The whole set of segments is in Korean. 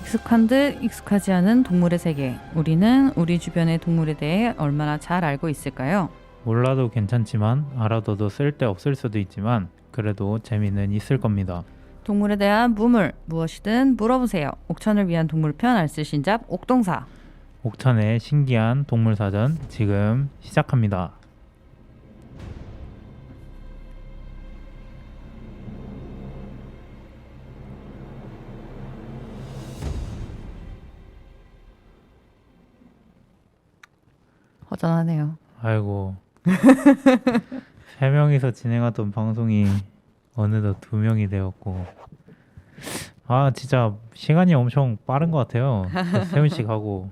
익숙한 듯 익숙하지 않은 동물의 세계. 우리는 우리 주변의 동물에 대해 얼마나 잘 알고 있을까요? 몰라도 괜찮지만 알아둬도 쓸데없을 수도 있지만 그래도 재미는 있을 겁니다. 동물에 대한 무물, 무엇이든 물어보세요. 옥천을 위한 동물편 알쓸신잡 옥동사. 옥천의 신기한 동물사전 지금 시작합니다. 허전하네요. 아이고, 세 명이서 진행하던 방송이 어느덧 두 명이 되었고, 아 진짜 시간이 엄청 빠른 것 같아요. 세훈씨 가고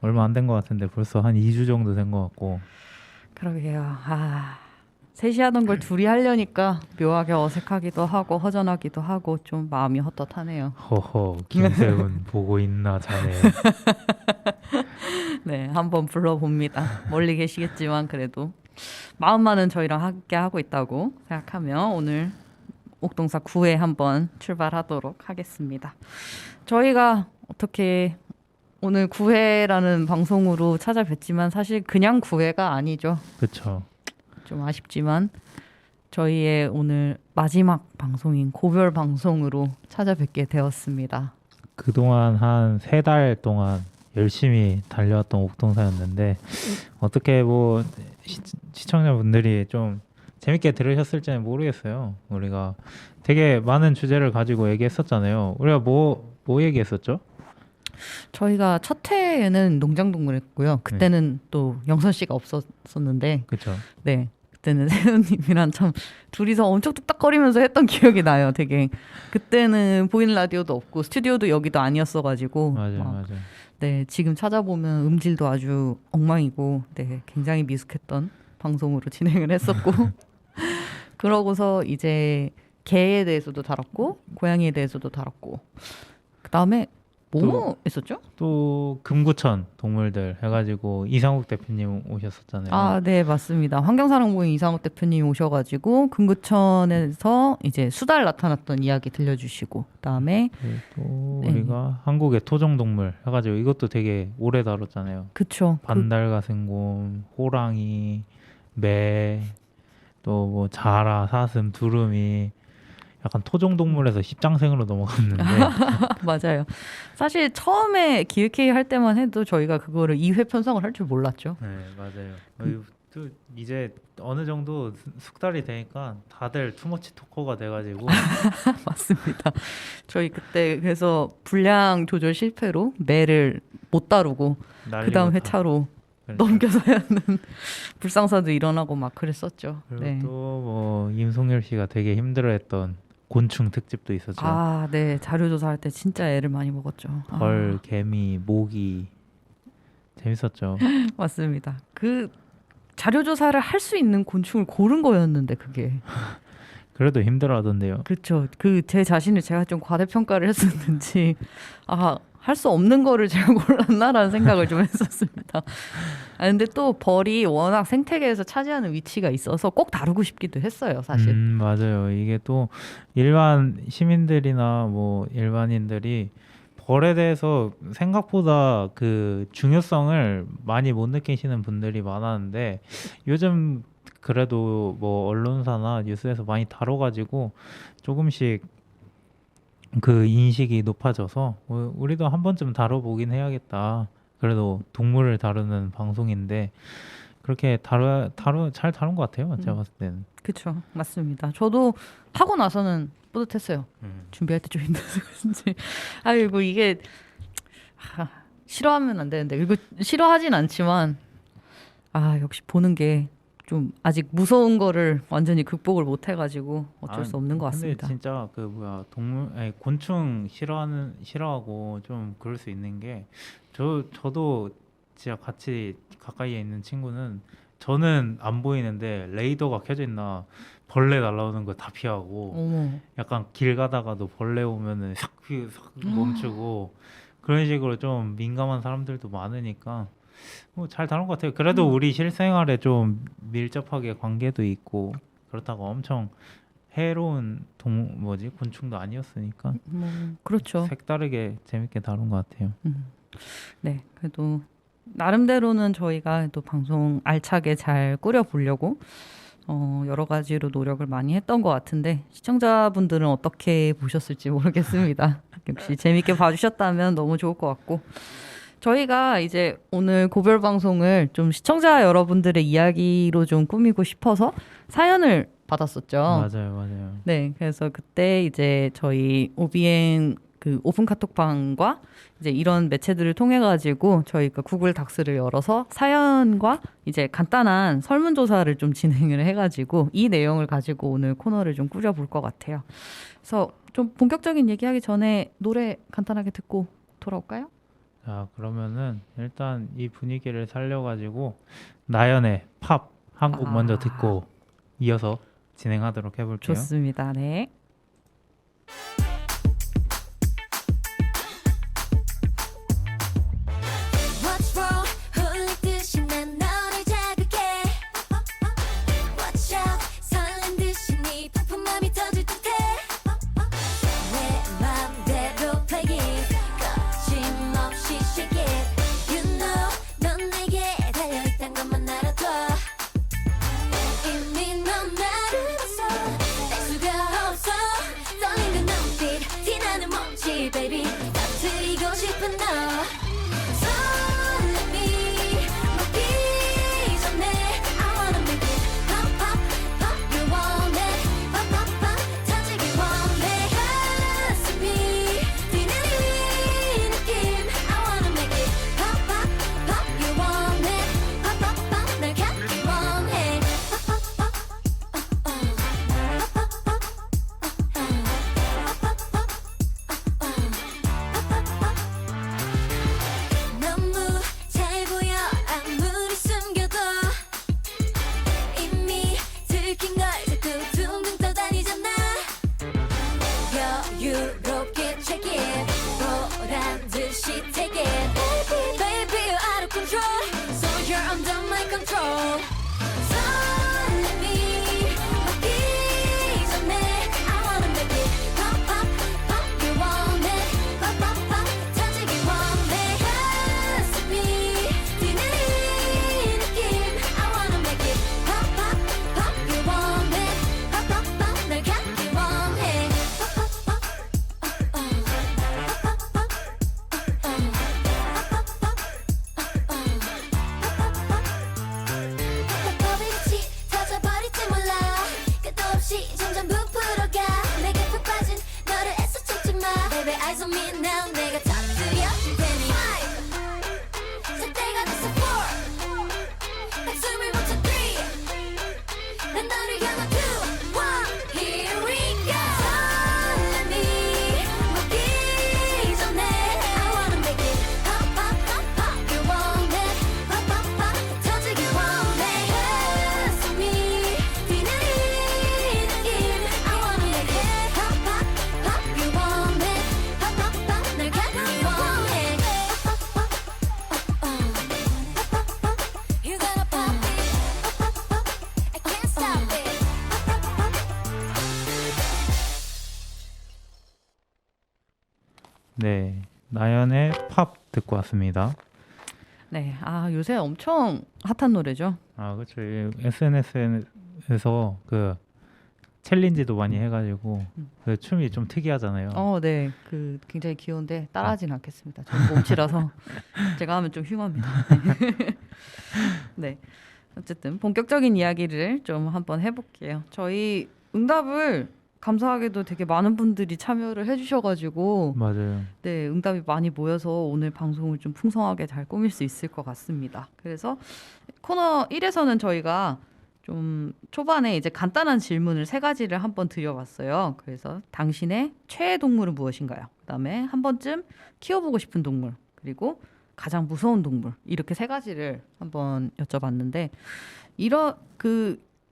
얼마 안 된 것 같은데 벌써 한 2주 정도 된 것 같고. 그러게요. 셋이 하던 걸 둘이 하려니까 묘하게 어색하기도 하고 허전하기도 하고 좀 마음이 헛헛하네요. 허허, 김세훈 보고 있나 자네. 네, 한번 불러봅니다. 멀리 계시겠지만 그래도 마음만은 저희랑 함께 하고 있다고 생각하며 오늘 옥동사 9회 한번 출발하도록 하겠습니다. 저희가 어떻게 오늘 9회라는 방송으로 찾아뵀지만 사실 그냥 9회가 아니죠. 그쵸. 좀 아쉽지만 저희의 오늘 마지막 방송인 고별 방송으로 찾아뵙게 되었습니다. 그동안 한 3달 동안 열심히 달려왔던 옥동사였는데 어떻게 뭐 시청자분들이 좀 재밌게 들으셨을지는 모르겠어요. 우리가 되게 많은 주제를 가지고 얘기했었잖아요. 우리가 뭐 얘기했었죠? 저희가 첫 회에는 농장동물했고요. 그때는 또 영선 씨가 없었었는데, 그렇죠. 네, 그때는 세훈님이랑 참 둘이서 엄청 뚝딱거리면서 했던 기억이 나요. 되게 그때는 보이는 라디오도 없고 스튜디오도 여기도 아니었어가지고, 맞아요. 네, 지금 찾아보면 음질도 아주 엉망이고, 네, 굉장히 미숙했던 방송으로 진행을 했었고, 그러고서 이제 개에 대해서도 다뤘고, 고양이에 대해서도 다뤘고, 그 다음에 뭐뭐 했었죠? 또 금구천 동물들 해가지고 이상욱 대표님 오셨었잖아요. 네, 맞습니다. 환경사랑모임 이상욱 대표님 오셔가지고 금구천에서 이제 수달 나타났던 이야기 들려주시고, 그다음에 또 우리가 한국의 토종동물 해가지고 이것도 되게 오래 다뤘잖아요. 그쵸. 반달가슴곰, 호랑이, 매, 또 뭐 자라, 사슴, 두루미, 약간 토종동물에서 십장생으로 넘어갔는데 맞아요. 사실 처음에 기획회의 할 때만 해도 저희가 그거를 2회 편성을 할 줄 몰랐죠. 네, 맞아요. 또 이제 어느 정도 숙달이 되니까 다들 투머치 토커가 돼가지고 맞습니다. 저희 그때 그래서 분량 조절 실패로 매를 못 다루고 그 다음 회차로 넘겨서 해야 하는 불상사도 일어나고 막 그랬었죠. 그리고 네. 또 뭐 임송열 씨가 되게 힘들어했던 곤충 특집도 있었죠. 네. 자료조사할 때 진짜 애를 많이 먹었죠. 벌, 개미, 모기 재밌었죠. 맞습니다. 그 자료조사를 할 수 있는 곤충을 고른 거였는데 그게. 그래도 힘들어하던데요. 그렇죠. 그 제 자신을 제가 좀 과대평가를 했었는지 할 수 없는 거를 제가 골랐나라는 생각을 좀 했었습니다. 근데 또 벌이 워낙 생태계에서 차지하는 위치가 있어서 꼭 다루고 싶기도 했어요, 사실. 맞아요. 이게 또 일반 시민들이나 뭐 일반인들이 벌에 대해서 생각보다 그 중요성을 많이 못 느끼시는 분들이 많았는데 요즘 그래도 뭐 언론사나 뉴스에서 많이 다뤄가지고 조금씩 그 인식이 높아져서 우리도 한 번쯤 다뤄보긴 해야겠다. 그래도 동물을 다루는 방송인데 그렇게 잘 다룬 것 같아요. 제가 봤을 때는. 그렇죠. 맞습니다. 저도 하고 나서는 뿌듯했어요. 준비할 때 좀 힘들어서 그런지. 아이고 이게 싫어하면 안 되는데 이거 싫어하진 않지만 역시 보는 게 좀 아직 무서운 거를 완전히 극복을 못 해가지고 어쩔 수 없는 것 같습니다. 근데 진짜 그 곤충 싫어하고 좀 그럴 수 있는 게 저도 진짜 같이 가까이에 있는 친구는 저는 안 보이는데 레이더가 켜져 있나 벌레 날라오는 거 다 피하고 어머. 약간 길 가다가도 벌레 오면은 싹 멈추고 그런 식으로 좀 민감한 사람들도 많으니까 잘 다룬 것 같아요. 그래도 우리 실생활에 좀 밀접하게 관계도 있고 그렇다고 엄청 해로운 곤충도 아니었으니까 뭐 그렇죠. 색다르게 재밌게 다룬 것 같아요. 네, 그래도 나름대로는 저희가 또 방송 알차게 잘 꾸려보려고 여러 가지로 노력을 많이 했던 것 같은데 시청자분들은 어떻게 보셨을지 모르겠습니다. 역시 재밌게 봐주셨다면 너무 좋을 것 같고 저희가 이제 오늘 고별 방송을 좀 시청자 여러분들의 이야기로 좀 꾸미고 싶어서 사연을 받았었죠. 맞아요. 네, 그래서 그때 이제 저희 OBN 그 오픈 카톡방과 이제 이런 매체들을 통해 가지고 저희가 구글 닥스를 열어서 사연과 이제 간단한 설문조사를 좀 진행을 해가지고 이 내용을 가지고 오늘 코너를 좀 꾸려볼 것 같아요. 그래서 좀 본격적인 얘기하기 전에 노래 간단하게 듣고 돌아올까요? 자, 그러면은 일단 이 분위기를 살려가지고 나연의 팝 한 곡 먼저 듣고 이어서 진행하도록 해볼게요. 좋습니다. 네. What's wrong? 흘리듯이 난 너를 자극해. Watch out. 설렌 듯이 네 폭풍맘이 터질 듯해. 내 맘대로 play it. 거침없이 shake it. You know 넌 내게 달려있단 것만 알아둬. 이미 넌 나를 봤어. 알 수가 없어. 떨린 그 눈빛 티나는 몸짓 baby. 터뜨리고 싶은 너. 설렘이 먹기 전에 I wanna make it pop pop pop. You want it pop pop pop. 터지기 원해. 가슴이 뛰는 이 느낌 I wanna make it pop pop pop. You want it pop pop pop. 날 갖기 원해. pop pop pop. 너무 잘 보여 아무리 숨겨도 이미 들킨 걸 자꾸 둥둥 떠다니잖아. 여유롭게 check it 보란 듯이 take it. Baby you're out of control so you're under my control. 설렘이 먹기 전에 I wanna make it pop pop pop. You want it pop pop pop. 터지기 원해. 가슴이 뛰는 이 느낌 I wanna make it pop pop pop. You want it pop pop pop. 날 갖기 원해. pop pop pop. 버블같이 터져버릴지 몰라. 끝도 없이 점점 부풀어가. 내게 푹 빠진 너를 애써 찾지 마. Baby eyes on me now. 내가 터뜨려줄 테니 잘 때가 됐어 4. 한숨을 멈춰 3. 난 너를 향한 2, 1. Here we go. 설렘이 먹기 전에 I wanna make it pop pop pop pop. You want it pop pop pop. 터지기 원해. 가슴이 뛰는 이 느낌 I wanna make it pop pop pop. You want it pop pop pop. 날 갖기 원해. pop pop pop. You gotta pop it. pop pop pop. I can't stop it. pop pop pop. 네, 나연의 팝 듣고 왔습니다. 네, 요새 엄청 핫한 노래죠. 아, 그렇죠. SNS에서 그 챌린지도 많이 해가지고 그 춤이 좀 특이하잖아요. 네, 그 굉장히 귀여운데 따라하진 않겠습니다. 저는 몸치라서 제가 하면 좀 흉합니다. 네, 어쨌든 본격적인 이야기를 좀 한번 해볼게요. 저희 응답을 감사하게도 되게 많은 분들이 참여를 해주셔가지고 맞아요. 네, 응답이 많이 모여서 오늘 방송을 좀 풍성하게 잘 꾸밀 수 있을 것 같습니다. 그래서 코너 1에서는 저희가 좀 초반에 이제 간단한 질문을 3가지를 한번 드려봤어요. 그래서 당신의 최애 동물은 무엇인가요? 그다음에 한 번쯤 키워보고 싶은 동물, 그리고 가장 무서운 동물, 이렇게 3가지를 한번 여쭤봤는데 이런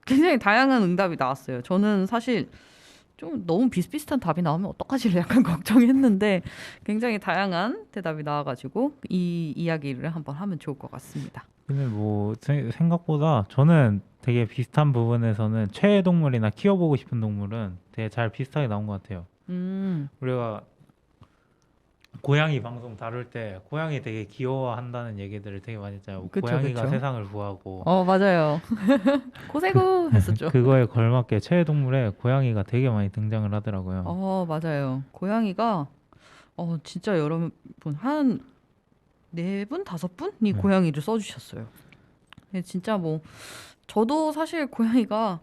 굉장히 다양한 응답이 나왔어요. 저는 사실 좀 너무 비슷비슷한 답이 나오면 어떡하지 약간 걱정했는데 굉장히 다양한 대답이 나와가지고 이 이야기를 한번 하면 좋을 것 같습니다. 근데 뭐 생각보다 저는 되게 비슷한 부분에서는 최애 동물이나 키워보고 싶은 동물은 되게 잘 비슷하게 나온 것 같아요. 우리가 고양이 방송 다룰 때 고양이 되게 귀여워한다는 얘기들을 되게 많이 했잖아요. 그쵸, 고양이가 그쵸. 세상을 구하고 맞아요. 고세고 했었죠. 그거에 걸맞게 최애 동물에 고양이가 되게 많이 등장을 하더라고요. 맞아요. 고양이가 진짜 여러분 한 4분, 5분이 네. 고양이를 써주셨어요. 근데 진짜 뭐 저도 사실 고양이가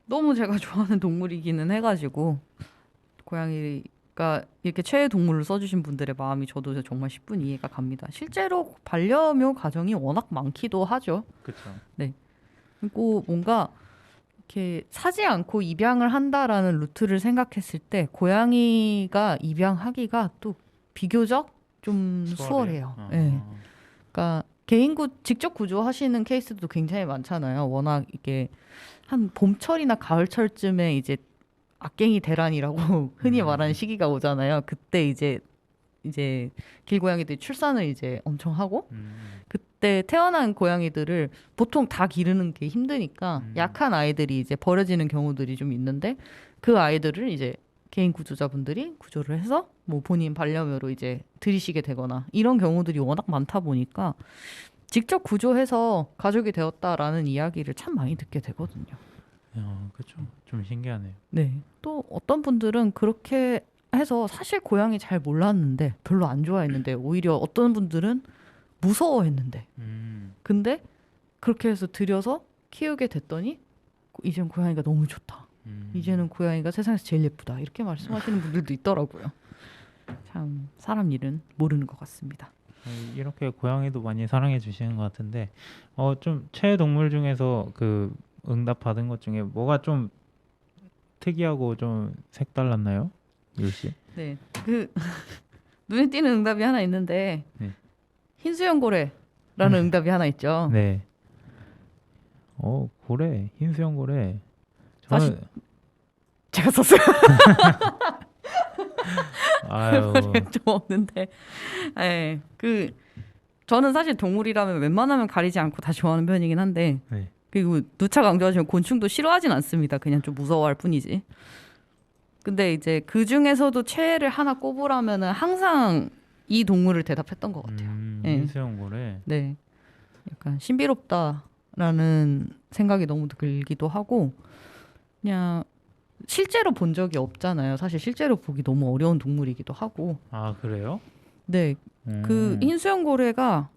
너무 제가 좋아하는 동물이기는 해가지고 고양이가 이렇게 최애 동물로 써주신 분들의 마음이 저도 정말 10분 이해가 갑니다. 실제로 반려묘 가정이 워낙 많기도 하죠. 그렇죠. 그리고 뭔가 이렇게 사지 않고 입양을 한다라는 루트를 생각했을 때 고양이가 입양하기가 또 비교적 좀 수월해요. 네. 그러니까 직접 구조하시는 케이스도 굉장히 많잖아요. 워낙 이게 한 봄철이나 가을철쯤에 이제 악갱이 대란이라고 흔히 말하는 시기가 오잖아요. 그때 이제 길고양이들이 출산을 이제 엄청 하고 그때 태어난 고양이들을 보통 다 기르는 게 힘드니까 약한 아이들이 이제 버려지는 경우들이 좀 있는데 그 아이들을 이제 개인 구조자분들이 구조를 해서 뭐 본인 반려묘로 이제 들이시게 되거나 이런 경우들이 워낙 많다 보니까 직접 구조해서 가족이 되었다라는 이야기를 참 많이 듣게 되거든요. 그렇죠. 좀 신기하네요. 네. 또 어떤 분들은 그렇게 해서 사실 고양이 잘 몰랐는데 별로 안 좋아했는데 오히려 어떤 분들은 무서워했는데 근데 그렇게 해서 들여서 키우게 됐더니 이제는 고양이가 너무 좋다. 이제는 고양이가 세상에서 제일 예쁘다. 이렇게 말씀하시는 분들도 있더라고요. 참 사람 일은 모르는 것 같습니다. 이렇게 고양이도 많이 사랑해 주시는 것 같은데 좀 최애 동물 중에서 그 응답 받은 것 중에 뭐가 좀 특이하고 좀 색달랐나요? 유씨? 네. 그 눈에 띄는 응답이 하나 있는데 네. 흰수염고래라는 응답이 하나 있죠. 네. 고래, 흰수염 고래. 사실 제가 썼어요. 아유. 좀 없는데. 네. 저는 사실 동물이라면 웬만하면 가리지 않고 다 좋아하는 편이긴 한데 네. 그리고 누차 강조하지만 곤충도 싫어하진 않습니다. 그냥 좀 무서워할 뿐이지. 근데 이제 그 중에서도 최애를 하나 꼽으라면은 항상 이 동물을 대답했던 것 같아요. 네. 흰수염 고래. 네, 약간 신비롭다라는 생각이 너무 들기도 하고 그냥 실제로 본 적이 없잖아요. 사실 실제로 보기 너무 어려운 동물이기도 하고. 아 그래요? 네, 그 흰수염고래가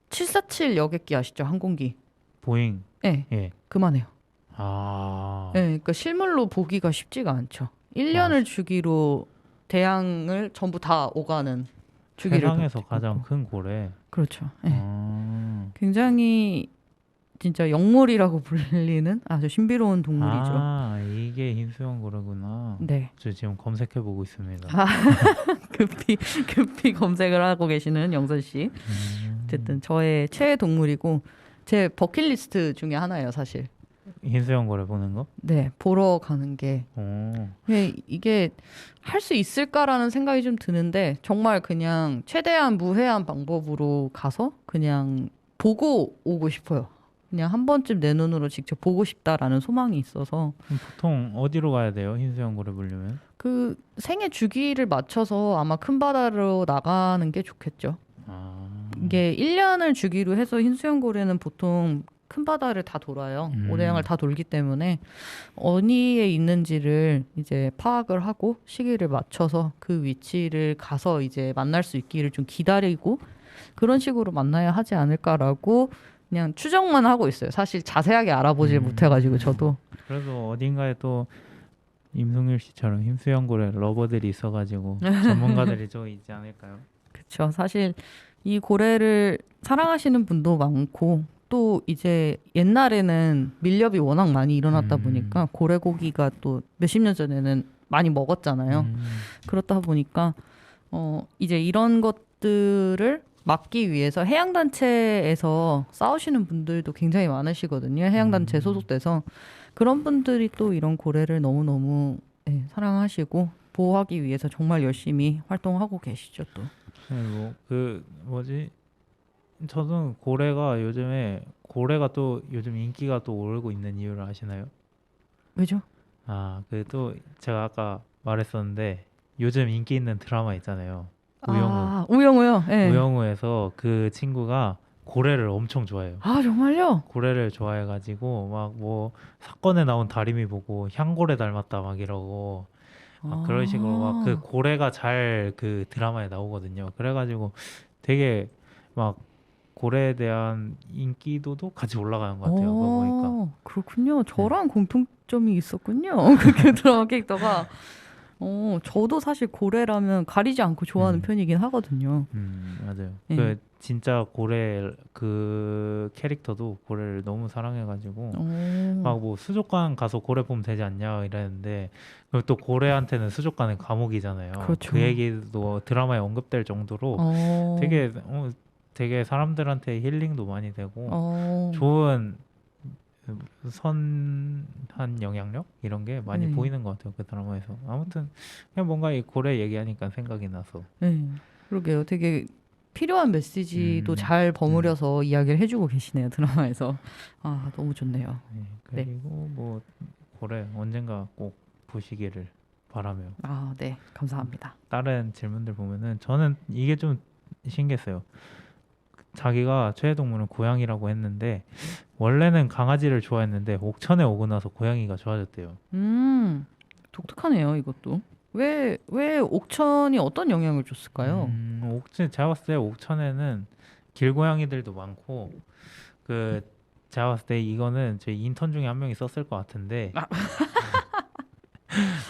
747 여객기 아시죠? 항공기. 보잉. 네, 예. 그만해요. 아. 네, 그러니까 실물로 보기가 쉽지가 않죠. 1년을 주기로 대양을 전부 다 오가는 주기를 세상에서 걷고 가장 있고. 큰 고래. 그렇죠. 네. 굉장히 진짜 영물이라고 불리는 아주 신비로운 동물이죠. 아 이게 흰수염 고래구나. 네. 저 지금 검색해 보고 있습니다. 급히 검색을 하고 계시는 영선 씨. 어쨌든 저의 최애 동물이고 제 버킷리스트 중에 하나예요, 사실. 흰수염 고래 보는 거? 네, 보러 가는 게 이게 할 수 있을까라는 생각이 좀 드는데 정말 그냥 최대한 무해한 방법으로 가서 그냥 보고 오고 싶어요. 그냥 한 번쯤 내 눈으로 직접 보고 싶다라는 소망이 있어서 그럼 보통 어디로 가야 돼요? 흰수염 고래 보려면? 그 생애 주기를 맞춰서 아마 큰 바다로 나가는 게 좋겠죠. 이게 1년을 주기로 해서 흰수염고래는 보통 큰 바다를 다 돌아요. 오대양을 다 돌기 때문에 어디에 있는지를 이제 파악을 하고 시기를 맞춰서 그 위치를 가서 이제 만날 수 있기를 좀 기다리고 그런 식으로 만나야 하지 않을까라고 그냥 추정만 하고 있어요. 사실 자세하게 알아보질 못해가지고 저도. 그래도 어딘가에 또 임승일 씨처럼 흰수염 고래 러버들이 있어가지고 전문가들이 좀 있지 않을까요? 그렇죠. 사실 이 고래를 사랑하시는 분도 많고 또 이제 옛날에는 밀렵이 워낙 많이 일어났다 보니까 고래 고기가 또 몇십 년 전에는 많이 먹었잖아요. 그렇다 보니까 이제 이런 것들을 막기 위해서 해양단체에서 싸우시는 분들도 굉장히 많으시거든요. 해양단체에 소속돼서 그런 분들이 또 이런 고래를 너무너무 사랑하시고 보호하기 위해서 정말 열심히 활동하고 계시죠 또. 네, 그 뭐지 저는 고래가 또 요즘 인기가 또 오르고 있는 이유를 아시나요? 왜죠? 그 또 제가 아까 말했었는데 요즘 인기 있는 드라마 있잖아요. 우영우. 우영우요. 네. 우영우에서 그 친구가 고래를 엄청 좋아해요. 아 정말요? 고래를 좋아해가지고 막 뭐 사건에 나온 다리미 보고 향고래 닮았다 막 이러고 막 그런 식으로 막 그 고래가 잘 그 드라마에 나오거든요. 그래가지고 되게 막 고래에 대한 인기도도 같이 올라가는 것 같아요. 그거 보니까. 그렇군요. 저랑 공통점이 있었군요. 그 드라마 캐릭터가. 저도 사실 고래라면 가리지 않고 좋아하는 편이긴 하거든요. 맞아요. 예. 그 진짜 고래 그 캐릭터도 고래를 너무 사랑해가지고 막 뭐 수족관 가서 고래 보면 되지 않냐 이랬는데 그리고 또 고래한테는 수족관은 감옥이잖아요. 그렇죠. 그 얘기도 드라마에 언급될 정도로 되게 사람들한테 힐링도 많이 되고 좋은 선한 영향력 이런 게 많이 네. 보이는 것 같아요 그 드라마에서. 아무튼 그냥 뭔가 이 고래 얘기하니까 생각이 나서. 네. 그러게요. 되게 필요한 메시지도 잘 버무려서 이야기를 해주고 계시네요 드라마에서. 아 너무 좋네요. 네, 그리고 뭐 고래 언젠가 꼭 보시기를 바라며. 네 감사합니다. 다른 질문들 보면은 저는 이게 좀 신기했어요. 자기가 최애 동물은 고양이라고 했는데 원래는 강아지를 좋아했는데 옥천에 오고 나서 고양이가 좋아졌대요. 독특하네요 이것도. 왜 옥천이 어떤 영향을 줬을까요? 제가 봤을 때 옥천에는 길고양이들도 많고 그 제가 봤을 때 이거는 저희 인턴 중에 한 명이 썼을 것 같은데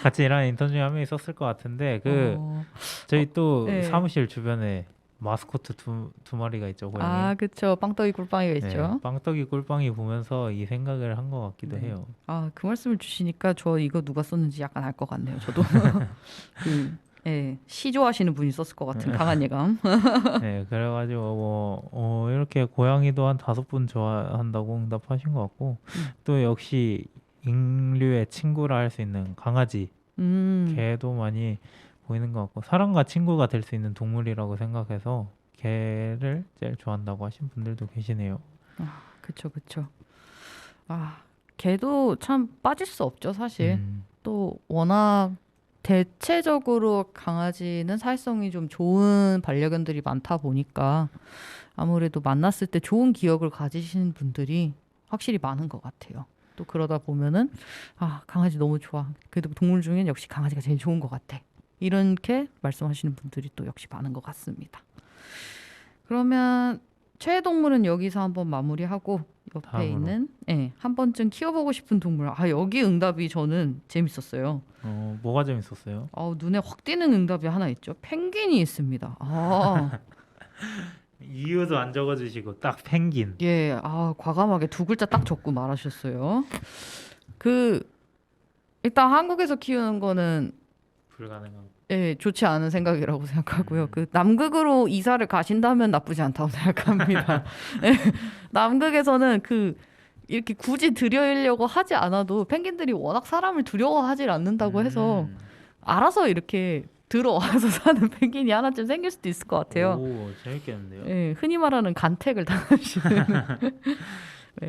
같이 일하는 인턴 중에 한 명이 썼을 것 같은데 저희 또 네. 사무실 주변에 마스코트 두 마리가 있죠, 고양이. 그쵸. 빵떡이 꿀빵이가 있죠. 네, 빵떡이 꿀빵이 보면서 이 생각을 한 것 같기도 네. 해요. 그 말씀을 주시니까 저 이거 누가 썼는지 약간 알 것 같네요. 저도 시 좋아하시는 분이 썼을 것 같은 강한 예감. 네, 그래가지고 이렇게 고양이도 한 5분 좋아한다고 응답하신 것 같고 또 역시 인류의 친구라 할 수 있는 강아지, 개도 많이 보이는 것 같고 사람과 친구가 될 수 있는 동물이라고 생각해서 개를 제일 좋아한다고 하신 분들도 계시네요. 그쵸. 개도 참 빠질 수 없죠 사실. 또 워낙 대체적으로 강아지는 사회성이 좀 좋은 반려견들이 많다 보니까 아무래도 만났을 때 좋은 기억을 가지시는 분들이 확실히 많은 것 같아요. 또 그러다 보면은 강아지 너무 좋아. 그래도 동물 중엔 역시 강아지가 제일 좋은 것 같아. 이렇게 말씀하시는 분들이 또 역시 많은 것 같습니다. 그러면 최애 동물은 여기서 한번 마무리하고 옆에 다음으로. 있는 한 번쯤 키워보고 싶은 동물. 여기 응답이 저는 재밌었어요. 뭐가 재밌었어요? 눈에 확 띄는 응답이 하나 있죠. 펭귄이 있습니다. 이유도 안 적어주시고 딱 펭귄. 예, 과감하게 2글자 딱 적고 말하셨어요. 일단 한국에서 키우는 거는 불가능한. 좋지 않은 생각이라고 생각하고요. 남극으로 이사를 가신다면 나쁘지 않다고 생각합니다. 남극에서는 이렇게 굳이 들여오려고 하지 않아도 펭귄들이 워낙 사람을 두려워하지 않는다고 해서 알아서 이렇게 들어와서 사는 펭귄이 하나쯤 생길 수도 있을 것 같아요. 오, 재밌겠는데요? 흔히 말하는 간택을 당하시는.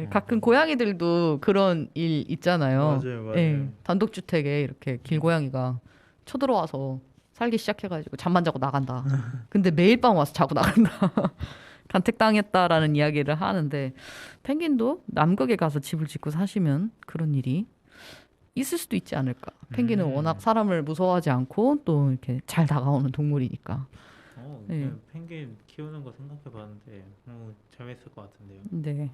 가끔 고양이들도 그런 일 있잖아요. 맞아요. 단독주택에 이렇게 길고양이가 쳐들어와서 살기 시작해가지고 잠만 자고 나간다. 근데 매일 밤 와서 자고 나간다. 간택당했다라는 이야기를 하는데 펭귄도 남극에 가서 집을 짓고 사시면 그런 일이 있을 수도 있지 않을까. 펭귄은 워낙 사람을 무서워하지 않고 또 이렇게 잘 다가오는 동물이니까. 펭귄 키우는 거 생각해봤는데 재밌을 것 같은데요. 네,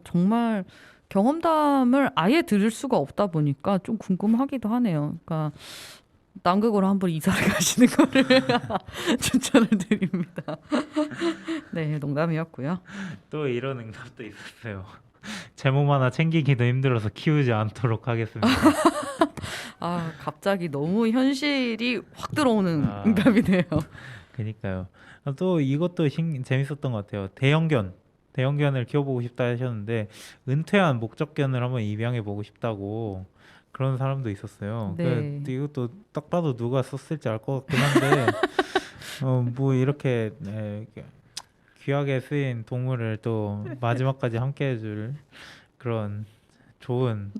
정말 경험담을 아예 들을 수가 없다 보니까 좀 궁금하기도 하네요. 그러니까 남극으로 한번 이사를 가시는 거를 추천을 드립니다. 네, 농담이었고요. 또 이런 응답도 있었어요. 제 몸 하나 챙기기도 힘들어서 키우지 않도록 하겠습니다. 갑자기 너무 현실이 확 들어오는 응답이네요. 그러니까요. 또 이것도 재밌었던 것 같아요. 대형견을 키워보고 싶다 하셨는데 은퇴한 목적견을 한번 입양해 보고 싶다고 그런 사람도 있었어요. 네. 이것도 딱 봐도 누가 썼을지 알 것 같긴 한데 뭐 이렇게 귀하게 쓰인 동물을 또 마지막까지 함께 해줄 그런 좋은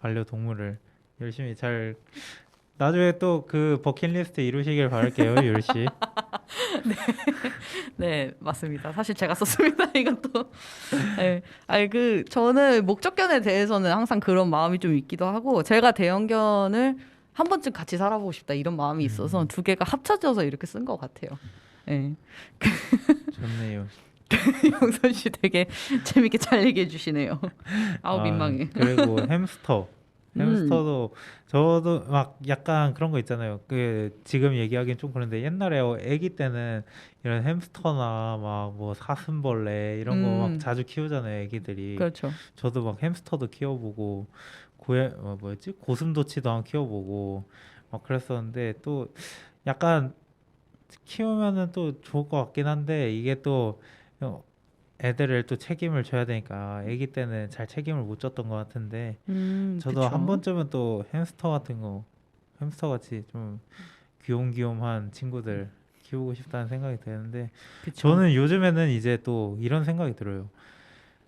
반려동물을 열심히 잘 나중에 또 그 버킷리스트 이루시길 바랄게요, 율씨. 네, 맞습니다. 사실 제가 썼습니다. 이것도. 네. 아니 저는 목적견에 대해서는 항상 그런 마음이 좀 있기도 하고 제가 대형견을 한 번쯤 같이 살아보고 싶다 이런 마음이 있어서 두 개가 합쳐져서 이렇게 쓴 것 같아요. 네. 좋네요. 영선 씨 되게 재밌게 잘 얘기해 주시네요. 아우 민망해. 그리고 햄스터도 저도 막 약간 그런 거 있잖아요. 그 지금 얘기하기는 좀 그런데 옛날에 아기 때는 이런 햄스터나 막 뭐 사슴벌레 이런 거 막 자주 키우잖아요, 아기들이. 그렇죠. 저도 막 햄스터도 키워보고 뭐였지? 고슴도치도 한 키워보고 막 그랬었는데 또 약간 키우면은 또 좋을 것 같긴 한데 이게 또 애들을 또 책임을 져야 되니까 아기 때는 잘 책임을 못 졌던 것 같은데 저도 그쵸. 한 번쯤은 또 햄스터 같은 거 햄스터 같이 좀 귀염귀염한 친구들 키우고 싶다는 생각이 드는데 그쵸. 저는 요즘에는 이제 또 이런 생각이 들어요.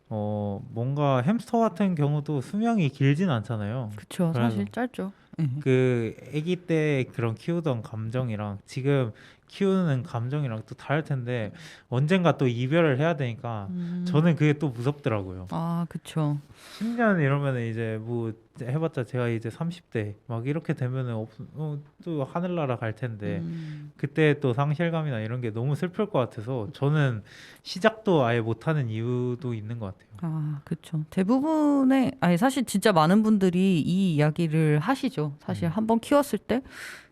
뭔가 햄스터 같은 경우도 수명이 길진 않잖아요. 그쵸. 그래서 사실 짧죠. 네. 그 아기 때 그런 키우던 감정이랑 지금 키우는 감정이랑 또 다를 텐데 언젠가 또 이별을 해야 되니까 저는 그게 또 무섭더라고요. 아, 그쵸. 10년 이러면 이제 뭐 해봤자 제가 이제 30대 막 이렇게 되면은 또 하늘나라 갈 텐데 그때 또 상실감이나 이런 게 너무 슬플 것 같아서 저는 시작도 아예 못하는 이유도 있는 것 같아요. 아, 그쵸. 대부분의, 아니, 사실 진짜 많은 분들이 이 이야기를 하시죠. 사실 한번 키웠을 때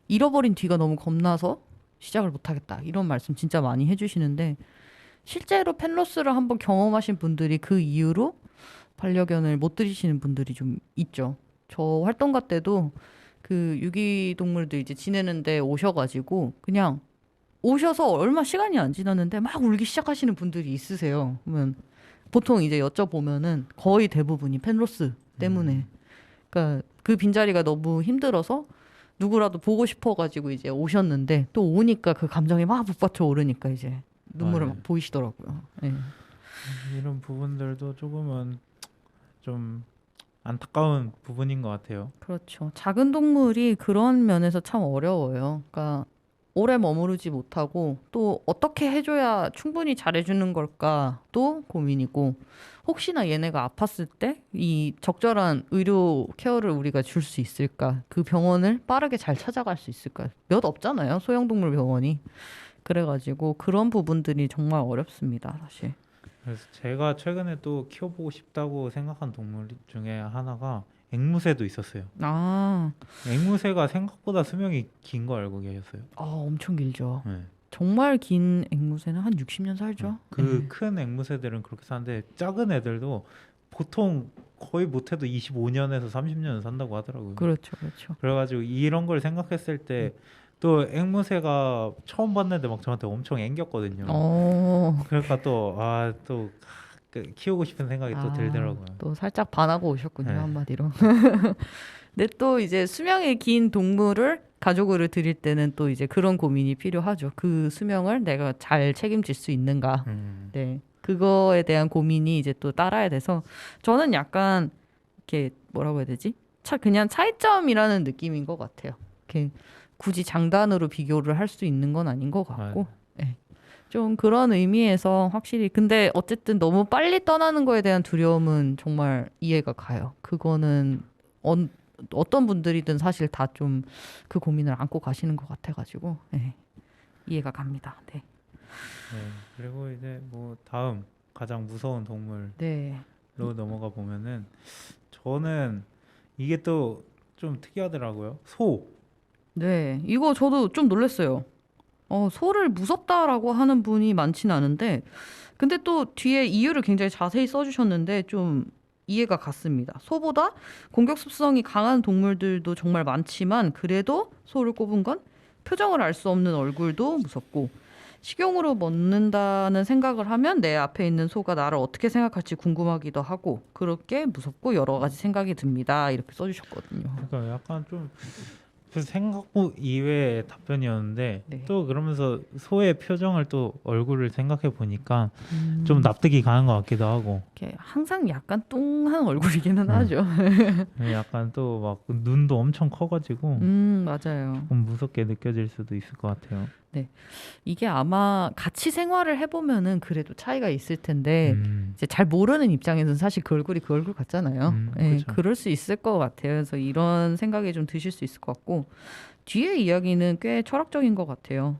잃어버린 뒤가 너무 겁나서 시작을 못하겠다. 이런 말씀 진짜 많이 해주시는데, 실제로 펜로스를 한번 경험하신 분들이 그 이후로 반려견을 못 들이시는 분들이 좀 있죠. 저 활동가 때도 그 유기동물들 이제 지내는데 오셔가지고 그냥 오셔서 얼마 시간이 안 지났는데 막 울기 시작하시는 분들이 있으세요. 그러면 보통 이제 여쭤보면은 거의 대부분이 펜로스 때문에. 그러니까 그 빈자리가 너무 힘들어서 누구라도 보고 싶어가지고 이제 오셨는데 또 오니까 그 감정이 막 북받쳐 오르니까 이제 눈물을 맞아요. 막 보이시더라고요. 네. 이런 부분들도 조금은 좀 안타까운 부분인 것 같아요. 그렇죠. 작은 동물이 그런 면에서 참 어려워요. 그러니까 오래 머무르지 못하고 또 어떻게 해줘야 충분히 잘해주는 걸까도 고민이고 혹시나 얘네가 아팠을 때 이 적절한 의료 케어를 우리가 줄 수 있을까? 그 병원을 빠르게 잘 찾아갈 수 있을까? 몇 없잖아요. 소형동물 병원이. 그래가지고 그런 부분들이 정말 어렵습니다. 사실. 그래서 제가 최근에 또 키워보고 싶다고 생각한 동물 중에 하나가 앵무새도 있었어요. 아, 앵무새가 생각보다 수명이 긴 거 알고 계셨어요? 엄청 길죠. 네. 정말 긴 앵무새는 한 60년 살죠. 그 큰 앵무새들은 그렇게 사는데 작은 애들도 보통 거의 못해도 25년에서 30년 산다고 하더라고요. 그렇죠, 그렇죠. 그래가지고 이런 걸 생각했을 때 또 앵무새가 처음 봤는데 막 저한테 엄청 앵겼거든요. 그러니까 또 키우고 싶은 생각이 또 들더라고요. 또 살짝 반하고 오셨군요, 네. 한마디로. 근데 또 이제 수명이 긴 동물을 가족으로 드릴 때는 또 이제 그런 고민이 필요하죠. 그 수명을 내가 잘 책임질 수 있는가. 네. 그거에 대한 고민이 이제 또 따라야 돼서 저는 약간 이렇게 뭐라고 해야 되지? 그냥 차이점이라는 느낌인 것 같아요. 이렇게 굳이 장단으로 비교를 할 수 있는 건 아닌 것 같고. 네. 좀 그런 의미에서 확실히 근데 어쨌든 너무 빨리 떠나는 거에 대한 두려움은 정말 이해가 가요. 그거는 어떤 분들이든 사실 다 좀 그 고민을 안고 가시는 것 같아가지고 네. 이해가 갑니다. 네. 네. 그리고 이제 뭐 다음 가장 무서운 동물로 네. 넘어가 보면은 저는 이게 또 좀 특이하더라고요. 소. 네. 이거 저도 좀 놀랐어요. 소를 무섭다라고 하는 분이 많지는 않은데 근데 또 뒤에 이유를 굉장히 자세히 써주셨는데 좀 이해가 갔습니다. 소보다 공격 습성이 강한 동물들도 정말 많지만 그래도 소를 꼽은 건 표정을 알 수 없는 얼굴도 무섭고 식용으로 먹는다는 생각을 하면 내 앞에 있는 소가 나를 어떻게 생각할지 궁금하기도 하고 그렇게 무섭고 여러 가지 생각이 듭니다. 이렇게 써주셨거든요. 그러니까 약간 좀 그 생각 이외의 답변이었는데 네. 또 그러면서 소의 표정을 또 얼굴을 생각해 보니까 좀 납득이 가는 것 같기도 하고 이렇게 항상 약간 뚱한 얼굴이기는 하죠. 약간 또 막 눈도 엄청 커가지고 맞아요. 조금 무섭게 느껴질 수도 있을 것 같아요. 이게 아마 같이 생활을 해보면은 그래도 차이가 있을 텐데 음, 이제 잘 모르는 입장에서는 사실 그 얼굴이 그 얼굴 같잖아요. 예, 그쵸. 그럴 수 있을 것 같아요. 그래서 이런 생각이 좀 드실 수 있을 것 같고 뒤에 이야기는 꽤 철학적인 것 같아요.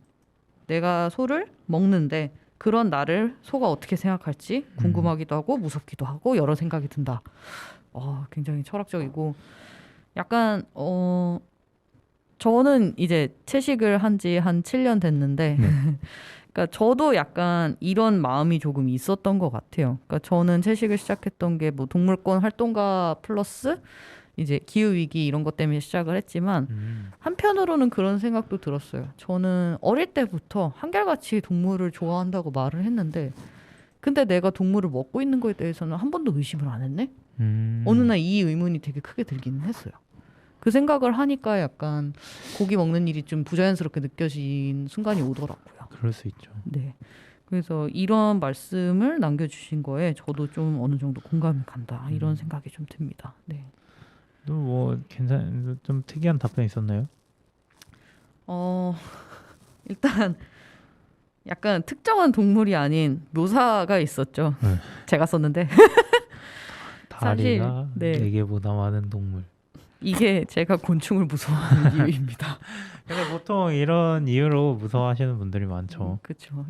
내가 소를 먹는데 그런 나를 소가 어떻게 생각할지 궁금하기도 하고 무섭기도 하고 여러 생각이 든다. 굉장히 철학적이고 약간 저는 이제 채식을 한 지 한 7년 됐는데 그러니까 저도 약간 이런 마음이 조금 있었던 것 같아요. 그러니까 저는 채식을 시작했던 게 뭐 동물권 활동가 플러스 이제 기후 위기 이런 것 때문에 시작을 했지만 한편으로는 그런 생각도 들었어요. 저는 어릴 때부터 한결같이 동물을 좋아한다고 말을 했는데 근데 내가 동물을 먹고 있는 거에 대해서는 한 번도 의심을 안 했네? 어느 날 이 의문이 되게 크게 들기는 했어요. 그 생각을 하니까 약간 고기 먹는 일이 좀 부자연스럽게 느껴진 순간이 오더라고요. 그럴 수 있죠. 네. 그래서 이런 말씀을 남겨주신 거에 저도 좀 어느 정도 공감이 간다. 이런 생각이 좀 듭니다. 네. 또 뭐 좀 특이한 답변 있었나요? 일단 약간 특정한 동물이 아닌 묘사가 있었죠. 네. 제가 썼는데 다리가 네. 4개보다 많은 동물. 이게 제가 곤충을 무서워하는 이유입니다. 근데 보통 이런 이유로 무서워하시는 분들이 많죠. 그렇죠.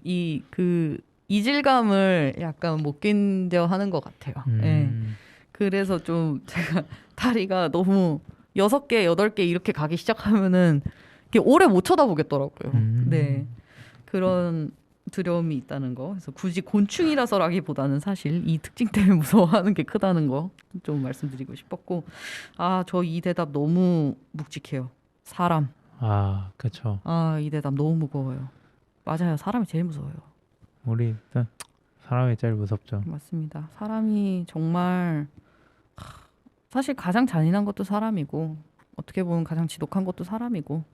그 이질감을 약간 못 견뎌하는 것 같아요. 예. 그래서 좀 제가 다리가 너무 6개, 8개 이렇게 가기 시작하면은 이렇게 오래 못 쳐다보겠더라고요. 네. 그런 두려움이 있다는 거. 그래서 굳이 곤충이라서라기보다는 사실 이 특징 때문에 무서워하는 게 크다는 거 좀 말씀드리고 싶었고 저 이 대답 너무 묵직해요. 사람. 그렇죠. 이 대답 너무 무거워요. 맞아요. 사람이 제일 무서워요. 우리 일단 사람이 제일 무섭죠. 맞습니다. 사람이 정말 사실 가장 잔인한 것도 사람이고 어떻게 보면 가장 지독한 것도 사람이고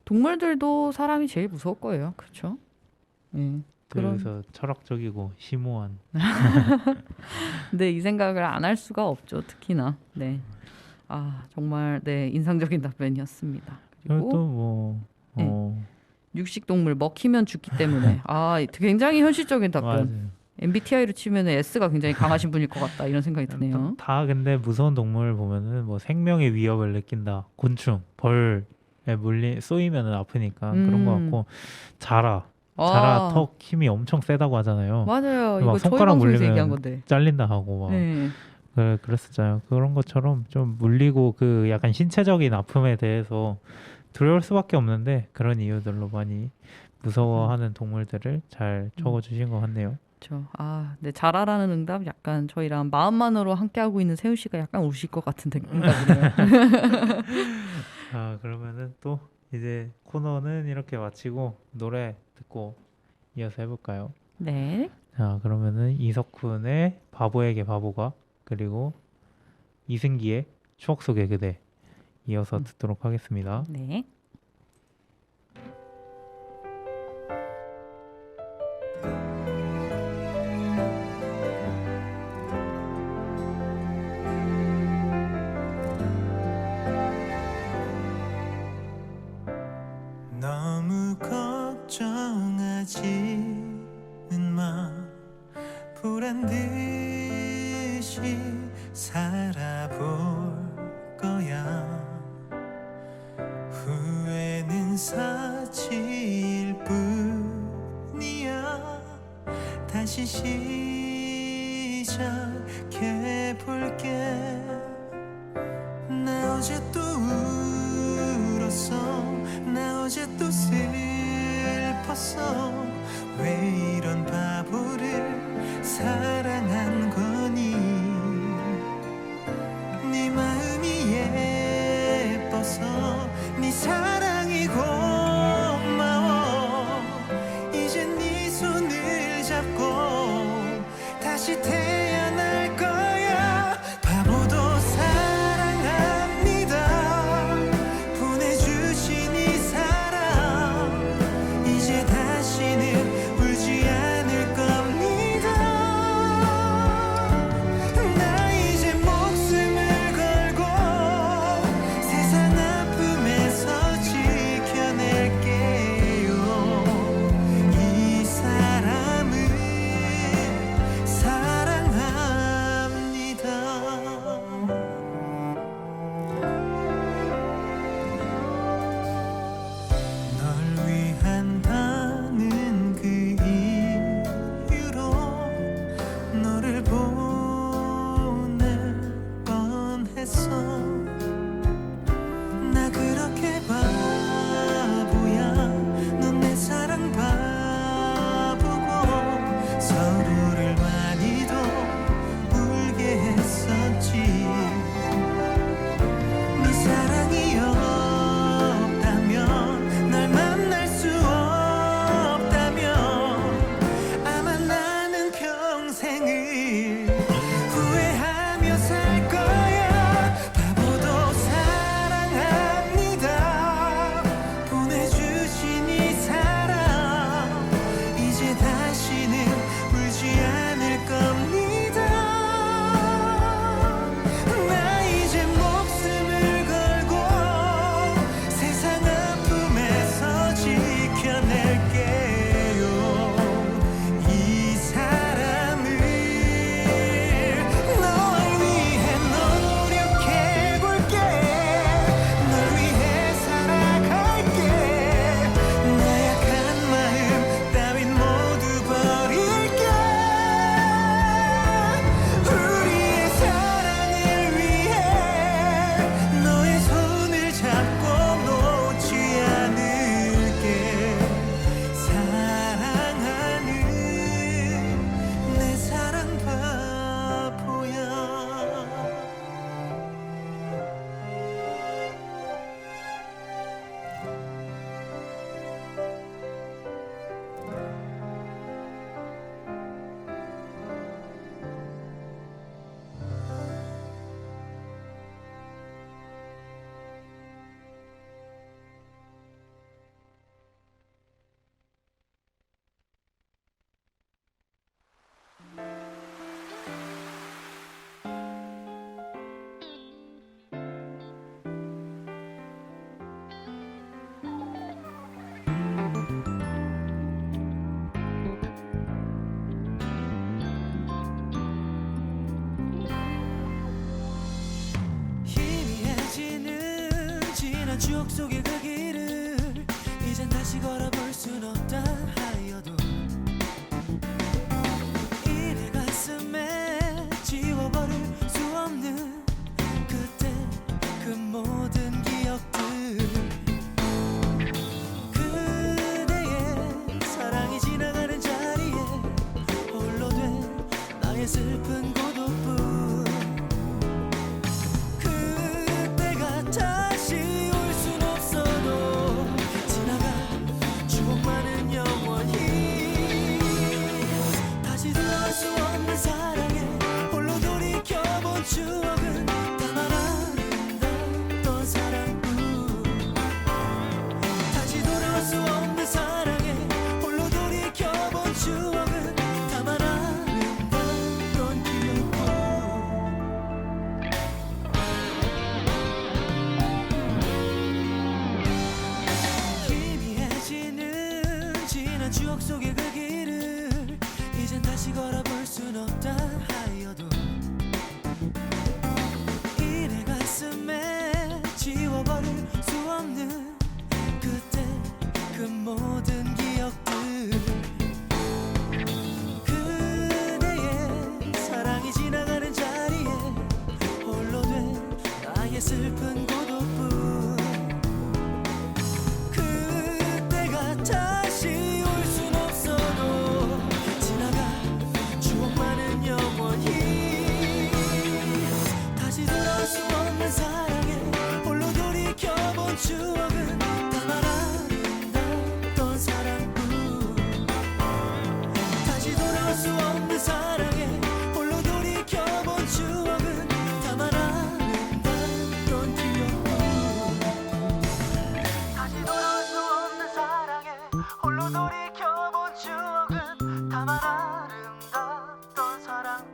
동물들도 사람이 제일 무서울 거예요. 그렇죠? 예. 그래서 철학적이고 심오한. 근데 이 생각을 안 할 수가 없죠. 특히나. 네. 정말 네 인상적인 답변이었습니다. 그리고 그리고 또 육식 동물 먹히면 죽기 때문에 굉장히 현실적인 답변. 맞아요. MBTI로 치면 S가 굉장히 강하신 분일 것 같다 이런 생각이 드네요. 다 근데 무서운 동물 보면은 뭐 생명의 위협을 느낀다. 곤충, 벌에 쏘이면은 아프니까 그런 거 같고 자라 턱 힘이 엄청 세다고 하잖아요. 맞아요. 막 이거 저희 손가락 방송에서 물리면 얘기한 건데. 잘린다 하고 막 네. 그랬었잖아요. 그런 것처럼 좀 물리고 그 약간 신체적인 아픔에 대해서 두려울 수밖에 없는데 그런 이유들로 많이 무서워하는 동물들을 잘 적어주신 것 같네요. 그렇죠. 네, 잘하라는 응답 약간 저희랑 마음만으로 함께하고 있는 세훈 씨가 약간 우실 것 같은 응답이네요. 그러면은 또 이제 코너는 이렇게 마치고 노래 듣고 이어서 해볼까요? 네. 그러면은 이석훈의 바보에게 바보가 그리고 이승기의 추억 속의 그대 이어서 듣도록 하겠습니다. 네. 너무 걱정하지는 마 보란 듯이 살아볼 거야 후회는 사치일 뿐이야 다시 시작해볼게 나 어제 또 울었어 나 어제 또 슬펐어 왜 이런 바보를 사랑한 거니 네 마음이 예뻐서 네 사랑이 고마워 이제 네 손을 잡고 다시 태어날 거야 바보도 사랑합니다 보내준 지난 추억 속의 그 길을 이젠 다시 걸어볼 순 없다 하여도 이 내 가슴에 지워버릴 수 없는 그때 그 모든 기억들 그대의 사랑이 지나가는 자리에 홀로 된 나의 슬픈 고독뿐 그때가 다시 올 순 없어도 지나간 추억만은 영원히 다시 돌아올 수 없는 사랑에 홀로 돌이켜본 추억은 다만 아름다웠던 사랑뿐 다시 돌아올 수 없는 사랑에 홀로 돌이켜본 추억은 다만 아름다웠던 기억뿐 희미해지는 지난 추억 속의 그 길을 이젠 다시 걸어볼 순 없다 하여도 이 내 가슴에 지워버릴 수 없는 그때 그 모든 기억들 그대의 사랑이 지나가는 자리에 홀로 된 나의 슬픈 고독뿐 그때가 다시 올 순 없어도 지나간 추억만은 영원히 다시 돌아올 수 없는 사랑에 홀로 돌이켜본 추억은 다만 아름다웠던 사랑뿐 다시 돌아올 수 없는 사랑에 홀로 돌이켜본 추억은 다만 아름다웠던 기억뿐 다시 돌아올 수 없는 사랑에 홀로 돌이켜본 추억은 다만 아름다웠던 사랑뿐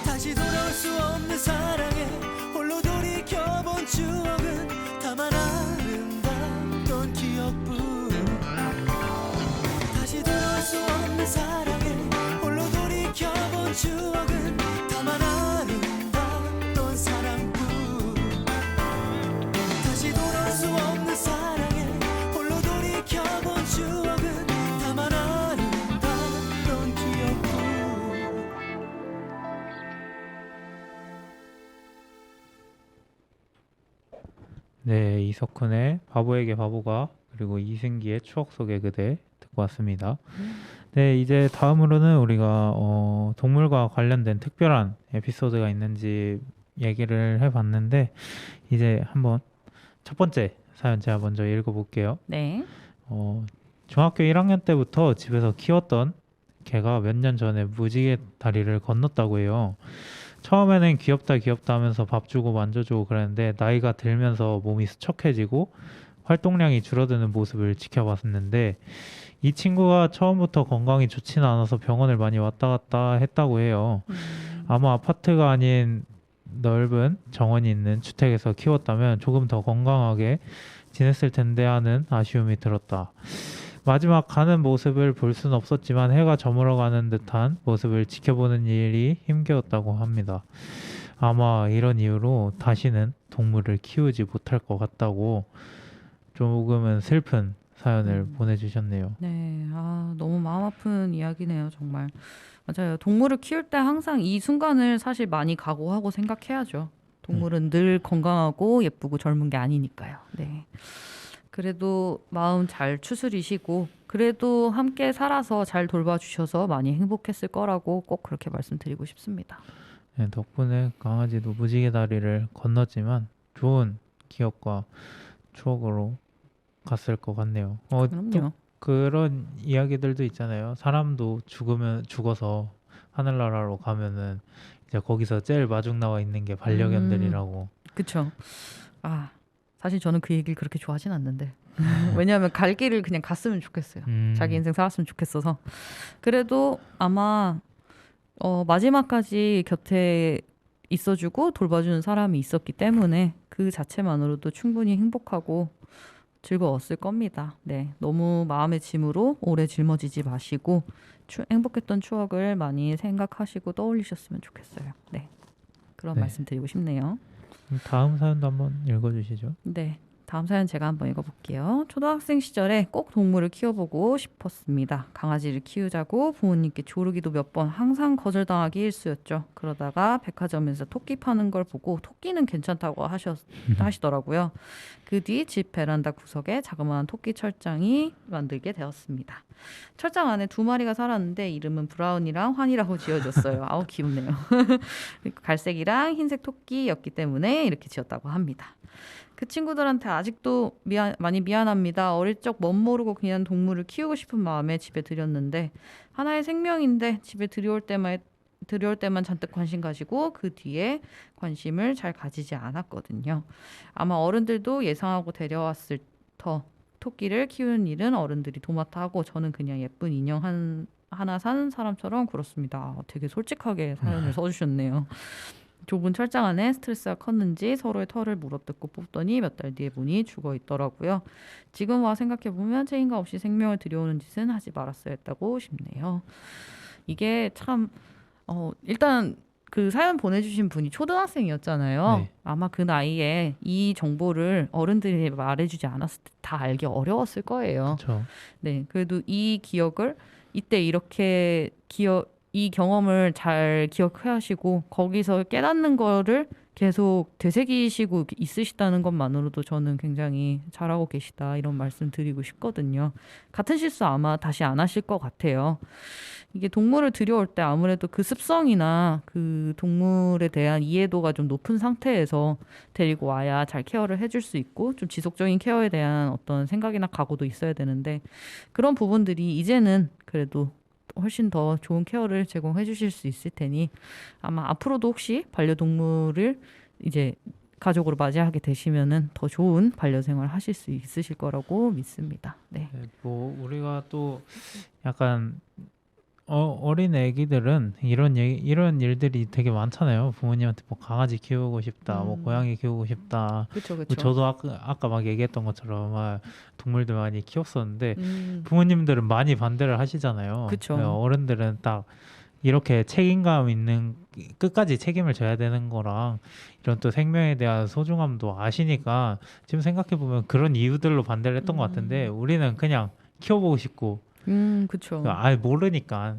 다시 돌아올 수 없는 사랑에 홀로 돌이켜본 추억은 다만 아름다웠던 기억뿐 다시 돌아올 수 없는 사랑에 홀로 돌이켜본 추억은 다만 아름다웠던 사랑뿐 다시 돌아올 수 없는 사랑에 홀로 돌이켜본 추억은 다만 아름다웠던 기억뿐 네, 이석훈의 바보에게 바보가 그리고 이승기의 추억 속의 그대 듣고 왔습니다. 네, 이제 다음으로는 우리가 동물과 관련된 특별한 에피소드가 있는지 얘기를 해봤는데 이제 한번 첫 번째 사연 제가 먼저 읽어볼게요. 네. 중학교 1학년 때부터 집에서 키웠던 개가 몇 년 전에 무지개 다리를 건넜다고 해요. 처음에는 귀엽다 귀엽다 하면서 밥 주고 만져주고 그랬는데 나이가 들면서 몸이 수척해지고 활동량이 줄어드는 모습을 지켜봤는데 이 친구가 처음부터 건강이 좋지는 않아서 병원을 많이 왔다 갔다 했다고 해요. 아마 아파트가 아닌 넓은 정원이 있는 주택에서 키웠다면 조금 더 건강하게 지냈을 텐데 하는 아쉬움이 들었다. 마지막 가는 모습을 볼 수는 없었지만 해가 저물어가는 듯한 모습을 지켜보는 일이 힘겨웠다고 합니다. 아마 이런 이유로 다시는 동물을 키우지 못할 것 같다고 조금은 슬픈 사연을 보내주셨네요. 네. 아, 너무 마음 아픈 이야기네요, 정말. 맞아요. 동물을 키울 때 항상 이 순간을 사실 많이 각오하고 생각해야죠. 동물은 늘 건강하고 예쁘고 젊은 게 아니니까요. 네. 그래도 마음 잘 추스리시고 그래도 함께 살아서 잘 돌봐주셔서 많이 행복했을 거라고 꼭 그렇게 말씀드리고 싶습니다. 네, 덕분에 강아지도 무지개 다리를 건넜지만 좋은 기억과 추억으로 갔을 것 같네요. 또 그럼요. 그런 이야기들도 있잖아요. 사람도 죽어서 하늘나라로 가면은 이제 거기서 제일 마중 나와 있는 게 반려견들이라고. 그쵸. 아, 사실 저는 그 얘기를 그렇게 좋아하진 않는데 왜냐하면 갈 길을 그냥 갔으면 좋겠어요. 자기 인생 살았으면 좋겠어서. 그래도 아마 마지막까지 곁에 있어주고 돌봐주는 사람이 있었기 때문에 그 자체만으로도 충분히 행복하고 즐거웠을 겁니다. 네, 너무 마음의 짐으로 오래 짊어지지 마시고 행복했던 추억을 많이 생각하시고 떠올리셨으면 좋겠어요. 네, 그런 네. 말씀 드리고 싶네요. 다음 사연도 한번 읽어주시죠. 네. 다음 사연 제가 한번 읽어볼게요. 초등학생 시절에 꼭 동물을 키워보고 싶었습니다. 강아지를 키우자고 부모님께 조르기도 몇 번 항상 거절당하기 일쑤였죠. 그러다가 백화점에서 토끼 파는 걸 보고 토끼는 괜찮다고 하시더라고요. 그 뒤 집 베란다 구석에 자그마한 토끼 철장이 만들게 되었습니다. 철장 안에 2마리가 살았는데 이름은 브라운이랑 환이라고 지어줬어요. 아우 귀엽네요. 그리고 갈색이랑 흰색 토끼였기 때문에 이렇게 지었다고 합니다. 그 친구들한테 아직도 많이 미안합니다. 어릴 적 멋모르고 그냥 동물을 키우고 싶은 마음에 집에 들였는데 하나의 생명인데 집에 들여올 때만 잔뜩 관심 가지고 그 뒤에 관심을 잘 가지지 않았거든요. 아마 어른들도 예상하고 데려왔을 터 토끼를 키우는 일은 어른들이 도맡아 하고 저는 그냥 예쁜 인형 하나 산 사람처럼 굴었습니다. 되게 솔직하게 사연을 써주셨네요. 좁은 철장 안에 스트레스가 컸는지 서로의 털을 물어뜯고 뽑더니 몇 달 뒤에 문이 죽어 있더라고요. 지금 와 생각해보면 책임감 없이 생명을 들여오는 짓은 하지 말았어야 했다고 싶네요. 이게 참 일단 그 사연 보내주신 분이 초등학생이었잖아요. 네. 아마 그 나이에 이 정보를 어른들이 말해주지 않았을 때 다 알기 어려웠을 거예요. 그렇죠. 네, 그래도 이 기억을 이때 이렇게 이 경험을 잘 기억하시고 거기서 깨닫는 거를 계속 되새기시고 있으시다는 것만으로도 저는 굉장히 잘하고 계시다 이런 말씀 드리고 싶거든요. 같은 실수 아마 다시 안 하실 것 같아요. 이게 동물을 들여올 때 아무래도 그 습성이나 그 동물에 대한 이해도가 좀 높은 상태에서 데리고 와야 잘 케어를 해줄 수 있고 좀 지속적인 케어에 대한 어떤 생각이나 각오도 있어야 되는데 그런 부분들이 이제는 그래도 훨씬 더 좋은 케어를 제공해 주실 수 있을 테니 아마 앞으로도 혹시 반려동물을 이제 가족으로 맞이하게 되시면은 더 좋은 반려생활 하실 수 있으실 거라고 믿습니다. 네. 네, 뭐 우리가 또 약간 어린 애기들은 이런 일들이 되게 많잖아요. 부모님한테 뭐 강아지 키우고 싶다, 뭐 고양이 키우고 싶다. 그렇죠, 뭐 그렇죠. 저도 아까 막 얘기했던 것처럼 막 동물들 많이 키웠었는데 부모님들은 많이 반대를 하시잖아요. 그쵸. 어른들은 딱 이렇게 책임감 있는 끝까지 책임을 져야 되는 거랑 이런 또 생명에 대한 소중함도 아시니까 지금 생각해 보면 그런 이유들로 반대를 했던 것 같은데 우리는 그냥 키워보고 싶고 그렇죠. 아예 모르니까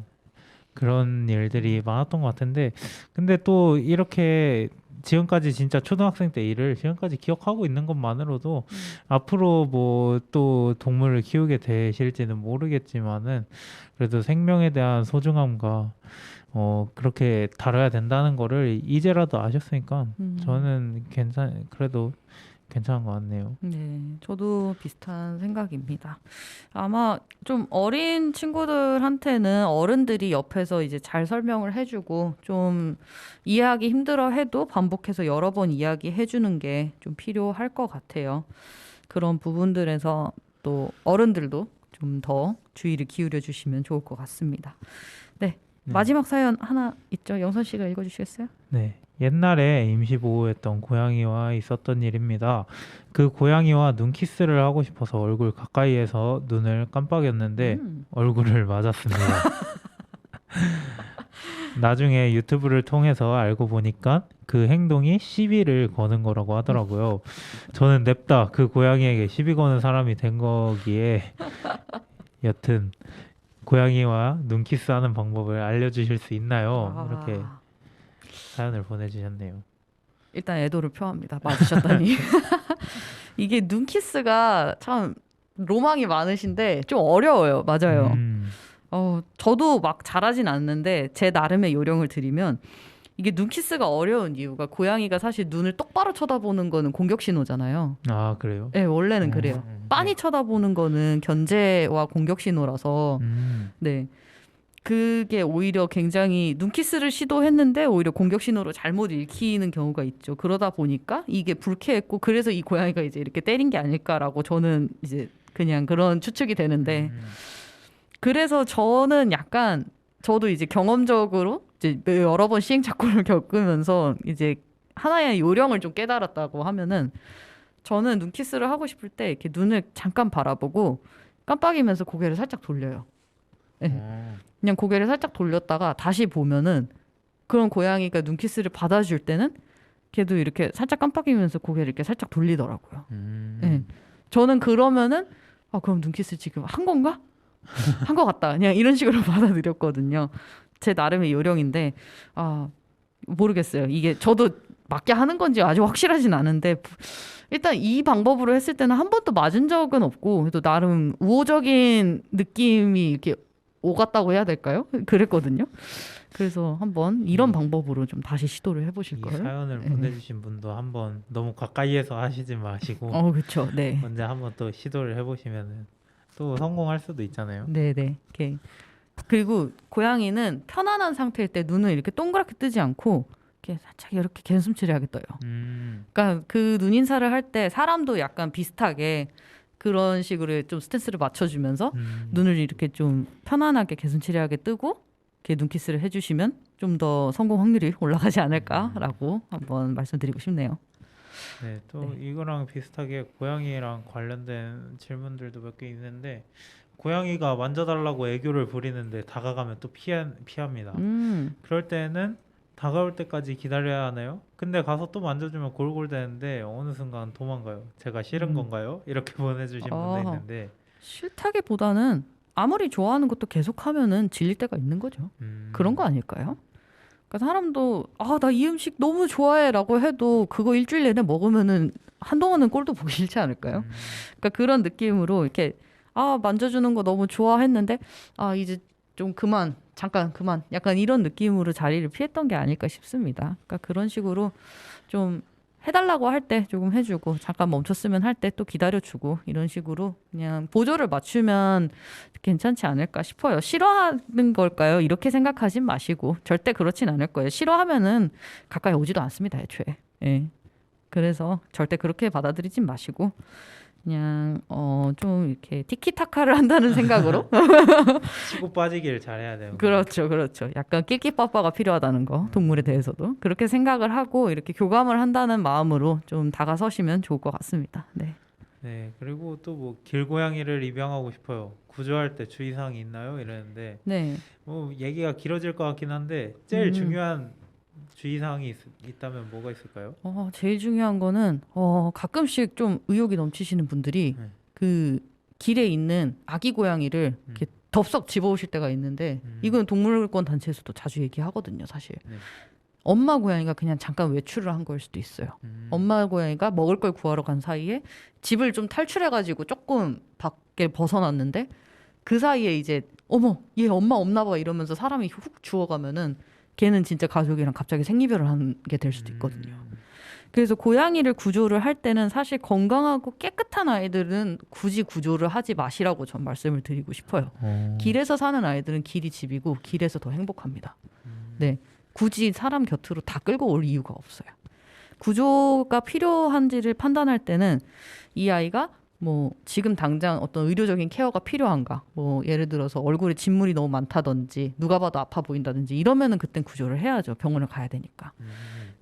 그런 일들이 많았던 것 같은데 근데 또 이렇게 지금까지 진짜 초등학생 때 일을 지금까지 기억하고 있는 것만으로도 앞으로 뭐 또 동물을 키우게 되실지는 모르겠지만은 그래도 생명에 대한 소중함과 그렇게 다뤄야 된다는 거를 이제라도 아셨으니까 저는 그래도 괜찮은 것 같네요. 네, 저도 비슷한 생각입니다. 아마 좀 어린 친구들한테는 어른들이 옆에서 이제 잘 설명을 해주고 좀 이해하기 힘들어 해도 반복해서 여러 번 이야기해주는 게 좀 필요할 것 같아요. 그런 부분들에서 또 어른들도 좀 더 주의를 기울여 주시면 좋을 것 같습니다. 네, 마지막 사연 하나 있죠. 영선 씨가 읽어주시겠어요? 네. 옛날에 임시보호했던 고양이와 있었던 일입니다. 그 고양이와 눈키스를 하고 싶어서 얼굴 가까이에서 눈을 깜빡였는데 얼굴을 맞았습니다. 나중에 유튜브를 통해서 알고 보니까 그 행동이 시비를 거는 거라고 하더라고요. 저는 냅다 그 고양이에게 시비 거는 사람이 된 거기에 여튼 고양이와 눈키스하는 방법을 알려주실 수 있나요? 이렇게 사연을 보내주셨네요. 일단 애도를 표합니다. 맞으셨다니. 이게 눈키스가 참 로망이 많으신데 좀 어려워요. 맞아요. 저도 막 잘하진 않는데 제 나름의 요령을 드리면 이게 눈키스가 어려운 이유가 고양이가 사실 눈을 똑바로 쳐다보는 거는 공격 신호잖아요. 아 그래요? 네, 원래는 그래요. 빤히 쳐다보는 거는 견제와 공격 신호라서 네. 그게 오히려 굉장히 눈키스를 시도했는데 오히려 공격 신호로 잘못 읽히는 경우가 있죠. 그러다 보니까 이게 불쾌했고 그래서 이 고양이가 이제 이렇게 때린 게 아닐까라고 저는 이제 그냥 그런 추측이 되는데 그래서 저는 약간 저도 이제 경험적으로 이제 여러 번 시행착오를 겪으면서 이제 하나의 요령을 좀 깨달았다고 하면은 저는 눈키스를 하고 싶을 때 이렇게 눈을 잠깐 바라보고 깜빡이면서 고개를 살짝 돌려요. 네. 그냥 고개를 살짝 돌렸다가 다시 보면은 그런 고양이가 눈키스를 받아줄 때는 걔도 이렇게 살짝 깜빡이면서 고개를 이렇게 살짝 돌리더라고요. 음. 네. 저는 그러면은 그럼 눈키스 지금 한 건가? 한 것 같다. 그냥 이런 식으로 받아들였거든요. 제 나름의 요령인데 모르겠어요. 이게 저도 맞게 하는 건지 아주 확실하진 않은데 일단 이 방법으로 했을 때는 한 번도 맞은 적은 없고 그래도 나름 우호적인 느낌이 이렇게 오갔다고 해야 될까요? 그랬거든요. 그래서 한번 이런 방법으로 좀 다시 시도를 해보실 이 거예요. 사연을 네. 보내주신 분도 한번 너무 가까이에서 하시지 마시고 그렇죠. 네. 언제 한번 또 시도를 해보시면은 또 성공할 수도 있잖아요. 네네. 이렇게. 그리고 고양이는 편안한 상태일 때 눈을 이렇게 동그랗게 뜨지 않고 이렇게 살짝 이렇게 개슴츠레하게 떠요. 그러니까 그 눈인사를 할 때 사람도 약간 비슷하게 그런 식으로 좀 스탠스를 맞춰주면서 눈을 이렇게 좀 편안하게 개슴츠레하게 뜨고 이렇게 눈키스를 해주시면 좀 더 성공 확률이 올라가지 않을까라고 한번 말씀드리고 싶네요. 네, 또 이거랑 비슷하게 고양이랑 관련된 질문들도 몇 개 있는데 고양이가 만져달라고 애교를 부리는데 다가가면 또 피합니다. 그럴 때는 다가올 때까지 기다려야 하나요? 근데 가서 또 만져주면 골골대는데 어느 순간 도망가요. 제가 싫은 건가요? 이렇게 보내주신 분도 있는데 싫다기보다는 아무리 좋아하는 것도 계속하면은 질릴 때가 있는 거죠. 그런 거 아닐까요? 그러니까 사람도 나 이 음식 너무 좋아해라고 해도 그거 일주일 내내 먹으면은 한동안은 꼴도 보기 싫지 않을까요? 그러니까 그런 느낌으로 이렇게 만져주는 거 너무 좋아했는데 이제 좀 잠깐 그만 약간 이런 느낌으로 자리를 피했던 게 아닐까 싶습니다. 그러니까 그런 식으로 좀 해달라고 할 때 조금 해주고 잠깐 멈췄으면 할 때 또 기다려주고 이런 식으로 그냥 보조를 맞추면 괜찮지 않을까 싶어요. 싫어하는 걸까요? 이렇게 생각하진 마시고 절대 그렇진 않을 거예요. 싫어하면은 가까이 오지도 않습니다, 애초에. 예. 그래서 절대 그렇게 받아들이진 마시고 그냥 좀 이렇게 티키타카를 한다는 생각으로 치고 빠지기를 잘해야 돼요. 그렇죠. 약간 낄끼빠빠가 필요하다는 거 동물에 대해서도 그렇게 생각을 하고 이렇게 교감을 한다는 마음으로 좀 다가서시면 좋을 것 같습니다. 네. 네, 그리고 또 뭐 길고양이를 입양하고 싶어요. 구조할 때 주의사항이 있나요? 이랬는데 네. 뭐 얘기가 길어질 것 같긴 한데 제일 중요한 주의사항이 있다면 뭐가 있을까요? 제일 중요한 거는 가끔씩 좀 의욕이 넘치시는 분들이 그 길에 있는 아기 고양이를 이렇게 덥석 집어오실 때가 있는데 이건 동물권 단체에서도 자주 얘기하거든요, 사실. 네. 엄마 고양이가 그냥 잠깐 외출을 한 걸 수도 있어요. 엄마 고양이가 먹을 걸 구하러 간 사이에 집을 좀 탈출해가지고 조금 밖에 벗어났는데 그 사이에 이제 어머 얘 엄마 없나 봐 이러면서 사람이 훅 주워가면은 걔는 진짜 가족이랑 갑자기 생리별을 한 게 될 수도 있거든요. 그래서 고양이를 구조를 할 때는 사실 건강하고 깨끗한 아이들은 굳이 구조를 하지 마시라고 전 말씀을 드리고 싶어요. 길에서 사는 아이들은 길이 집이고 길에서 더 행복합니다. 네, 굳이 사람 곁으로 다 끌고 올 이유가 없어요. 구조가 필요한지를 판단할 때는 이 아이가 뭐 지금 당장 어떤 의료적인 케어가 필요한가, 뭐 예를 들어서 얼굴에 진물이 너무 많다든지 누가 봐도 아파 보인다든지 이러면은 그땐 구조를 해야죠. 병원을 가야 되니까.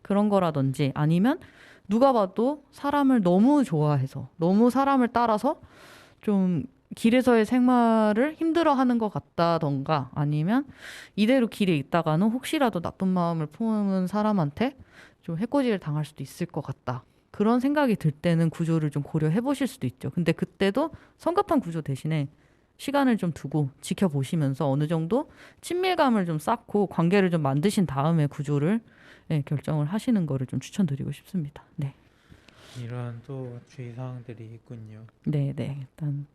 그런 거라든지 아니면 누가 봐도 사람을 너무 좋아해서 너무 사람을 따라서 좀 길에서의 생활을 힘들어하는 것 같다던가 아니면 이대로 길에 있다가는 혹시라도 나쁜 마음을 품은 사람한테 좀 해코지를 당할 수도 있을 것 같다. 그런 생각이 들 때는 구조를 좀 고려해 보실 수도 있죠. 근데 그때도 성급한 구조 대신에 시간을 좀 두고 지켜보시면서 어느 정도 친밀감을 좀 쌓고 관계를 좀 만드신 다음에 구조를 결정을 하시는 거를 좀 추천드리고 싶습니다. 네. 이런 또 주의사항들이 있군요. 네. 일단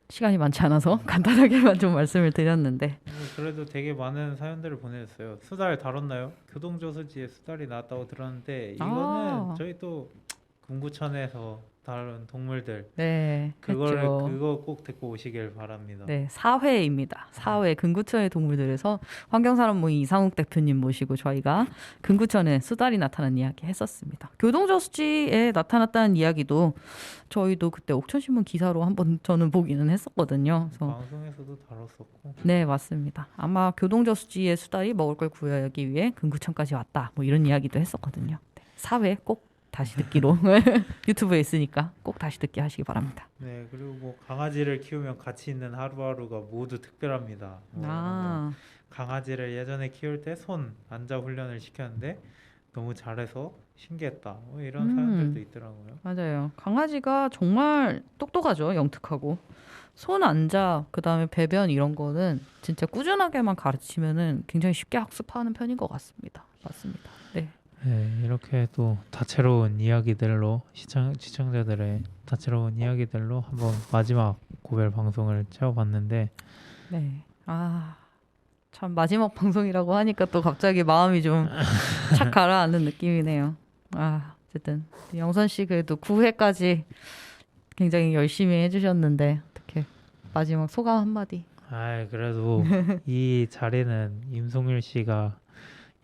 시간이 많지 않아서 간단하게만 좀 말씀을 드렸는데 그래도 되게 많은 사연들을 보내줬어요. 수달 다뤘나요? 교동저수지에 수달이 나왔다고 들었는데 이거는 저희 또 군구천에서 다룬 동물들 네, 그거 했죠. 꼭 듣고 오시길 바랍니다. 네, 4회입니다. 4회 근구천의 동물들에서 환경사람 모임 이상욱 대표님 모시고 저희가 근구천에 수달이 나타난 이야기 했었습니다. 교동저수지에 나타났다는 이야기도 저희도 그때 옥천신문 기사로 한번 저는 보기는 했었거든요. 그래서 방송에서도 다뤘었고. 네, 맞습니다. 아마 교동저수지의 수달이 먹을 걸 구하기 위해 근구천까지 왔다. 뭐 이런 이야기도 했었거든요. 네, 4회 꼭 다시 듣기로 유튜브에 있으니까 꼭 다시 듣기 하시기 바랍니다. 네, 그리고 뭐 강아지를 키우면 가치 있는 하루하루가 모두 특별합니다. 강아지를 예전에 키울 때 손 앉아 훈련을 시켰는데 너무 잘해서 신기했다. 뭐 이런 음. 사람들도 있더라고요. 맞아요. 강아지가 정말 똑똑하죠. 영특하고. 손 안자, 그다음에 배변 이런 거는 진짜 꾸준하게만 가르치면은 굉장히 쉽게 학습하는 편인 것 같습니다. 맞습니다. 네. 네, 이렇게 또 다채로운 이야기들로 시청자들의 다채로운 이야기들로 한번 마지막 고별 방송을 채워봤는데 네. 아, 참 마지막 방송이라고 하니까 또 갑자기 마음이 좀 착 가라앉는 느낌이네요. 아, 어쨌든 영선 씨 그래도 9회까지 굉장히 열심히 해주셨는데 어떻게 마지막 소감 한마디. 그래도 이 자리는 임송일 씨가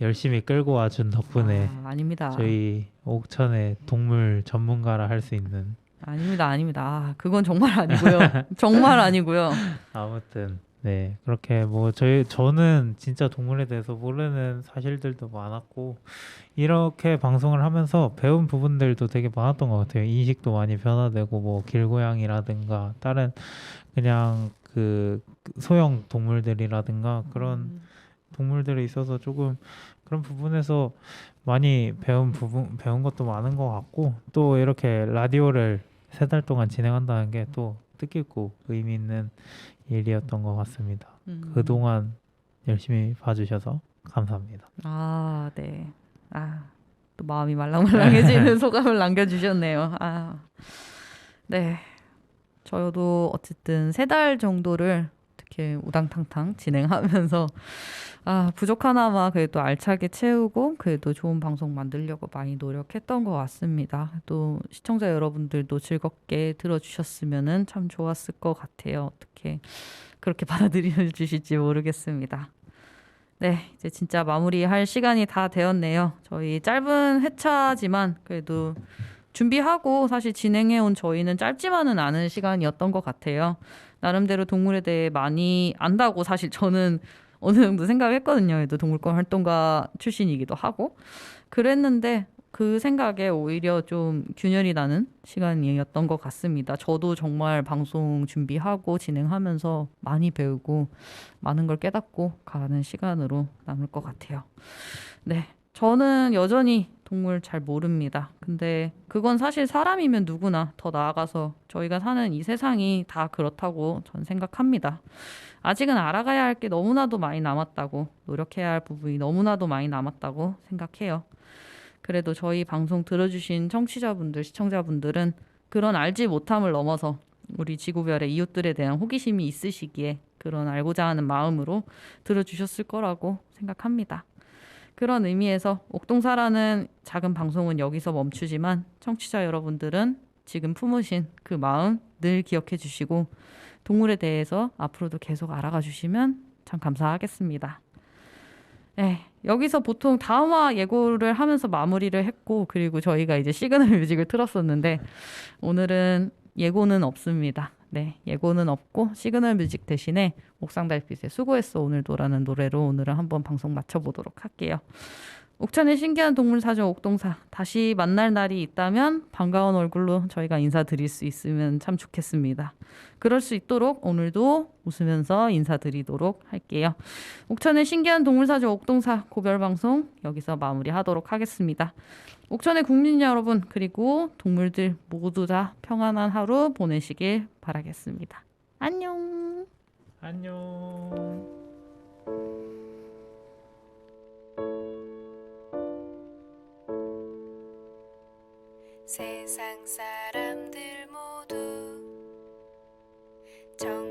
열심히 끌고 와준 덕분에 아닙니다. 저희 옥천의 동물 전문가라 할 수 있는 아닙니다. 아, 그건 정말 아니고요. 정말 아니고요. 아무튼 네 그렇게 뭐 저는 진짜 동물에 대해서 모르는 사실들도 많았고 이렇게 방송을 하면서 배운 부분들도 되게 많았던 것 같아요. 인식도 많이 변화되고 뭐 길고양이라든가 다른 그냥 그 소형 동물들이라든가 그런 동물들에 있어서 조금 그런 부분에서 많이 배운 것도 많은 것 같고 또 이렇게 라디오를 3달 동안 진행한다는 게 또 뜻깊고 의미 있는 일이었던 것 같습니다. 그동안 열심히 봐주셔서 감사합니다. 아, 네. 아, 또 마음이 말랑말랑해지는 소감을 남겨주셨네요. 아, 네. 저도 어쨌든 3달 정도를 이렇게 우당탕탕 진행하면서 부족하나마 그래도 알차게 채우고 그래도 좋은 방송 만들려고 많이 노력했던 것 같습니다. 또 시청자 여러분들도 즐겁게 들어주셨으면 참 좋았을 것 같아요. 어떻게 그렇게 받아들여 주실지 모르겠습니다. 네, 이제 진짜 마무리할 시간이 다 되었네요. 저희 짧은 회차지만 그래도 준비하고 사실 진행해온 저희는 짧지만은 않은 시간이었던 것 같아요. 나름대로 동물에 대해 많이 안다고 사실 저는 어느 정도 생각했거든요. 그래도 동물권 활동가 출신이기도 하고 그랬는데 그 생각에 오히려 좀 균열이 나는 시간이었던 것 같습니다. 저도 정말 방송 준비하고 진행하면서 많이 배우고 많은 걸 깨닫고 가는 시간으로 남을 것 같아요. 네, 저는 여전히 동물 잘 모릅니다. 근데 그건 사실 사람이면 누구나 더 나아가서 저희가 사는 이 세상이 다 그렇다고 전 생각합니다. 아직은 알아가야 할 게 너무나도 많이 남았다고, 노력해야 할 부분이 너무나도 많이 남았다고 생각해요. 그래도 저희 방송 들어주신 청취자분들, 시청자분들은 그런 알지 못함을 넘어서 우리 지구별의 이웃들에 대한 호기심이 있으시기에 그런 알고자 하는 마음으로 들어주셨을 거라고 생각합니다. 그런 의미에서 옥동사라는 작은 방송은 여기서 멈추지만 청취자 여러분들은 지금 품으신 그 마음 늘 기억해 주시고 동물에 대해서 앞으로도 계속 알아가 주시면 참 감사하겠습니다. 네, 여기서 보통 다음화 예고를 하면서 마무리를 했고 그리고 저희가 이제 시그널 뮤직을 틀었었는데 오늘은 예고는 없습니다. 네, 예고는 없고 시그널 뮤직 대신에 옥상달빛의 수고했어 오늘도라는 노래로 오늘은 한번 방송 마쳐보도록 할게요. 옥천의 신기한 동물 사전 옥동사 다시 만날 날이 있다면 반가운 얼굴로 저희가 인사드릴 수 있으면 참 좋겠습니다. 그럴 수 있도록 오늘도 웃으면서 인사드리도록 할게요. 옥천의 신기한 동물 사전 옥동사 고별 방송 여기서 마무리하도록 하겠습니다. 옥천의 국민 여러분 그리고 동물들 모두 다 평안한 하루 보내시길 바라겠습니다. 안녕. 안녕. 세상 사람들 모두 정